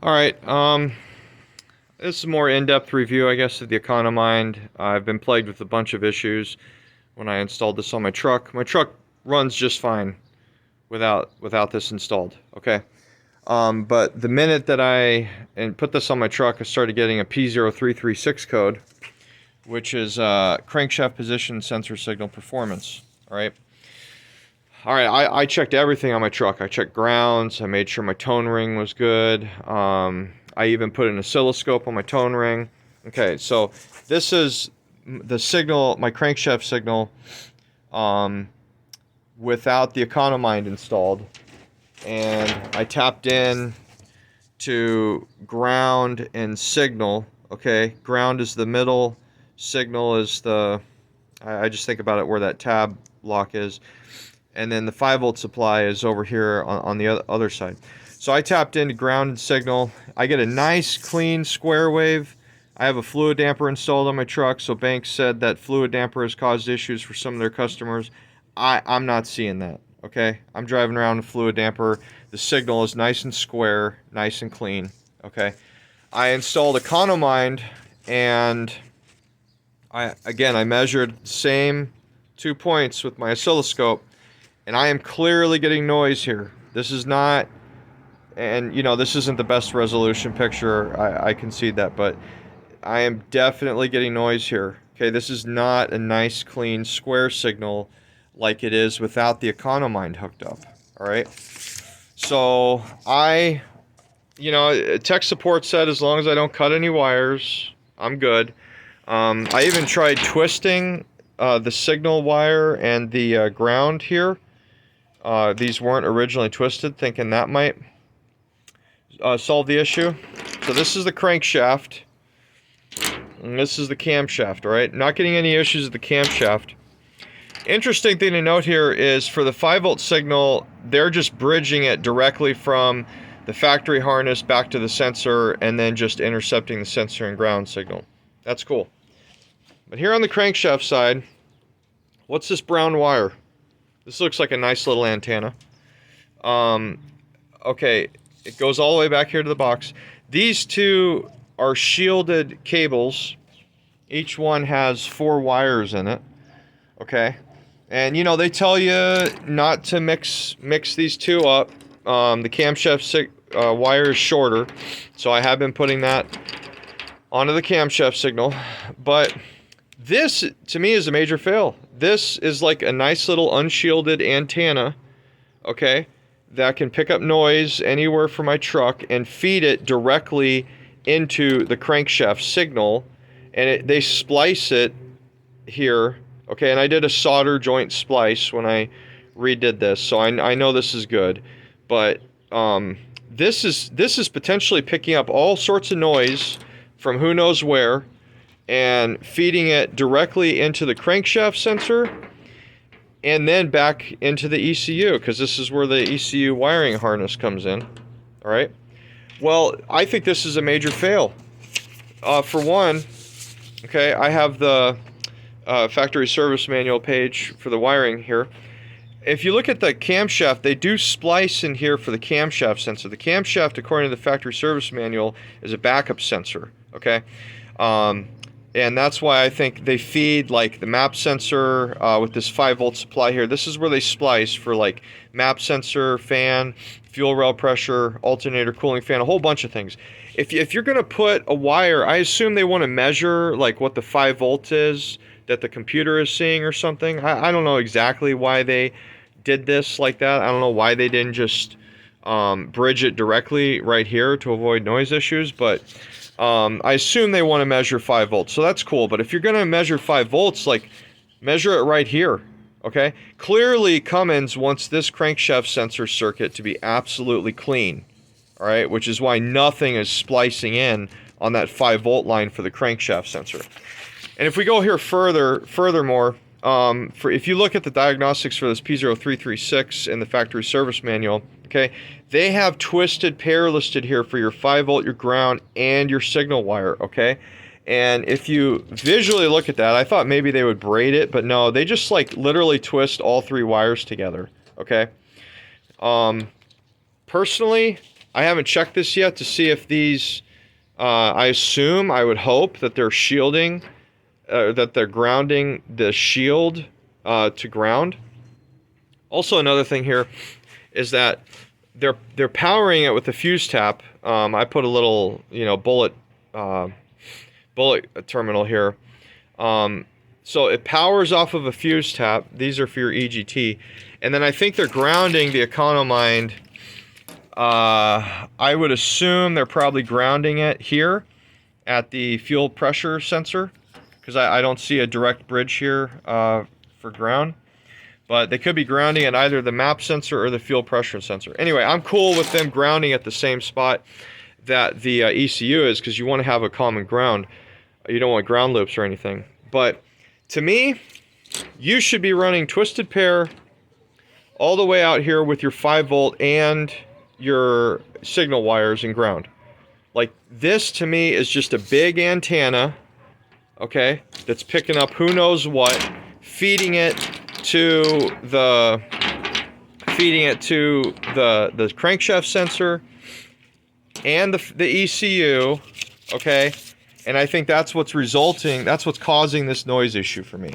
All right, this is a more in-depth review, I guess, of the Economind. I've been plagued with a bunch of issues when I installed this on my truck. My truck runs just fine without this installed, okay? But the minute that I put this on my truck, I started getting a P0336 code, which is crankshaft position sensor signal performance, all right? All right, I checked everything on my truck. I checked grounds. I made sure my tone ring was good. I even put an oscilloscope on my tone ring. Okay, so this is the signal, my crankshaft signal, without the Economind installed. And I tapped in to ground and signal. Okay, ground is the middle, signal is the, I just think about it where that tab lock is. And then the 5-volt supply is over here on the other side. So I tapped into ground and signal. I get a nice clean square wave. I have a fluid damper installed on my truck, so Banks said that fluid damper has caused issues for some of their customers. I'm not seeing that, okay? I'm driving around a fluid damper. The signal is nice and square, nice and clean, okay? I installed Economind, and I measured the same 2 points with my oscilloscope, and I am clearly getting noise here. This is not, and you know, this isn't the best resolution picture, I concede that, but I am definitely getting noise here. Okay, this is not a nice, clean, square signal like it is without the Economind hooked up, all right? So tech support said as long as I don't cut any wires, I'm good. I even tried twisting the signal wire and the ground here. These weren't originally twisted, thinking that might solve the issue. So this is the crankshaft, and this is the camshaft, all right? Not getting any issues with the camshaft. Interesting thing to note here is for the 5-volt signal, they're just bridging it directly from the factory harness back to the sensor and then just intercepting the sensor and ground signal. That's cool. But here on the crankshaft side, what's this brown wire? This looks like a nice little antenna. Okay, it goes all the way back here to the box. These two are shielded cables. Each one has 4 wires in it. Okay, and you know they tell you not to mix these two up. The camshaft wire is shorter, so I have been putting that onto the camshaft signal. But this, to me, is a major fail. This is like a nice little unshielded antenna, okay, that can pick up noise anywhere from my truck and feed it directly into the crankshaft signal, and they splice it here, okay, and I did a solder joint splice when I redid this, so I know this is good, but this is potentially picking up all sorts of noise from who knows where, and feeding it directly into the crankshaft sensor and then back into the ECU, because this is where the ECU wiring harness comes in. All right. Well, I think this is a major fail. For one, okay, I have the factory service manual page for the wiring here. If you look at the camshaft, they do splice in here for the camshaft sensor. The camshaft, according to the factory service manual, is a backup sensor. Okay. And that's why I think they feed like the map sensor with this 5-volt supply here. This is where they splice for like map sensor, fan, fuel rail pressure, alternator, cooling fan, a whole bunch of things. If you're going to put a wire, I assume they want to measure like what the 5-volt is that the computer is seeing or something. I don't know exactly why they did this like that. I don't know why they didn't just bridge it directly right here to avoid noise issues, but I assume they want to measure 5 volts, so that's cool. But if you're going to measure 5 volts, like, measure it right here, okay? Clearly, Cummins wants this crankshaft sensor circuit to be absolutely clean, all right? Which is why nothing is splicing in on that 5-volt line for the crankshaft sensor. And if we go here furthermore, if you look at the diagnostics for this P0336 in the factory service manual, okay, they have twisted pair listed here for your 5-volt, your ground, and your signal wire, okay? And if you visually look at that, I thought maybe they would braid it, but no, they just like literally twist all 3 wires together, okay? Personally, I haven't checked this yet to see if these, I would hope that they're shielding, that they're grounding the shield to ground. Also, another thing here is that they're powering it with the fuse tap. I put a little, bullet terminal here. So it powers off of a fuse tap. These are for your EGT. And then I think they're grounding the Economind. I would assume they're probably grounding it here at the fuel pressure sensor, because I don't see a direct bridge here for ground. But they could be grounding at either the map sensor or the fuel pressure sensor. Anyway, I'm cool with them grounding at the same spot that the ECU is, because you want to have a common ground. You don't want ground loops or anything. But to me, you should be running twisted pair all the way out here with your 5-volt and your signal wires and ground. Like, this to me is just a big antenna, okay, that's picking up who knows what, feeding it to the crankshaft sensor and the ECU, okay? And I think that's what's causing this noise issue for me.